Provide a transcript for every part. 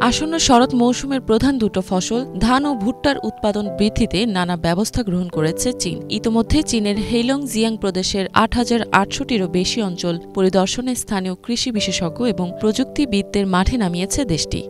আসন্ন শরৎ মৌসুমের প্রধান দুটো ফসল ধান ও ভুট্টার উৎপাদন বৃদ্ধিতে নানা ব্যবস্থা গ্রহণ করেছে চীন। ইতোমধ্যে চীনের হেইলং জিয়াং প্রদেশের ৮,৮০০টিরও বেশি অঞ্চল পরিদর্শনে স্থানীয় কৃষি বিশেষজ্ঞ এবং প্রযুক্তিবিদদের মাঠে নামিয়েছে দেশটি।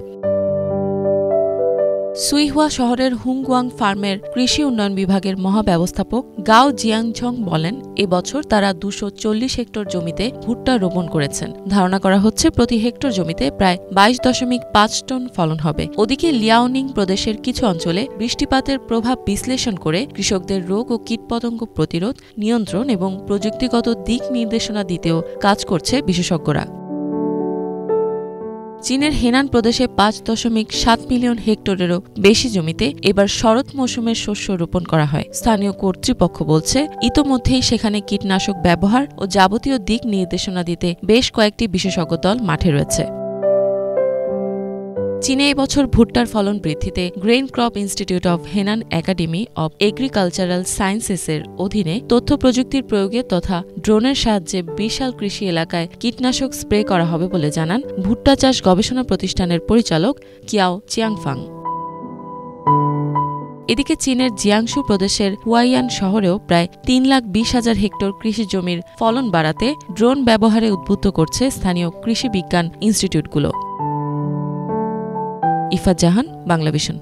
সুইহুয়া শহরের হুংগুয়াং ফার্মের কৃষি উন্নয়ন বিভাগের মহাব্যবস্থাপক গাও জিয়াংছং বলেন, এবছর তারা ২৪০ হেক্টর জমিতে ভুট্টা রোপণ করেছেন। ধারণা করা হচ্ছে প্রতি হেক্টর জমিতে প্রায় ২২.৫ টন ফলন হবে। ওদিকে লিয়াওনিং প্রদেশের কিছু অঞ্চলে বৃষ্টিপাতের প্রভাব বিশ্লেষণ করে কৃষকদের রোগ ও কীটপতঙ্গ প্রতিরোধ, নিয়ন্ত্রণ এবং প্রযুক্তিগত দিক নির্দেশনা দিতেও কাজ করছে বিশেষজ্ঞরা। চীনের হেনান প্রদেশে ৫.৭ মিলিয়ন হেক্টরেরও বেশি জমিতে এবার শরৎ মৌসুমের শস্য রোপণ করা হয়। স্থানীয় কর্তৃপক্ষ বলছে, ইতোমধ্যেই সেখানে কীটনাশক ব্যবহার ও যাবতীয় দিক নির্দেশনা দিতে বেশ কয়েকটি বিশেষজ্ঞ দল মাঠে রয়েছে। চীনে এবছর ভুট্টার ফলন বৃদ্ধিতে grain crop institute of Henan academy of agricultural সায়েন্সেসের অধীনে তথ্য প্রযুক্তির প্রয়োগে তথা ড্রোনের সাহায্যে বিশাল কৃষি এলাকায় কীটনাশক স্প্রে করা হবে বলে জানান ভুট্টা চাষ গবেষণা প্রতিষ্ঠানের পরিচালক কিয়াও চিয়াংফাং। এদিকে চীনের জিয়াংশু প্রদেশের হুয়াইয়ান শহরেও প্রায় ৩,২০,০০০ হেক্টর কৃষি জমির ফলন বাড়াতে ড্রোন ব্যবহারে উদ্বুদ্ধ করছে স্থানীয় কৃষি বিজ্ঞান ইনস্টিটিউটগুলো। ইফাত জাহান, বাংলাভিশন।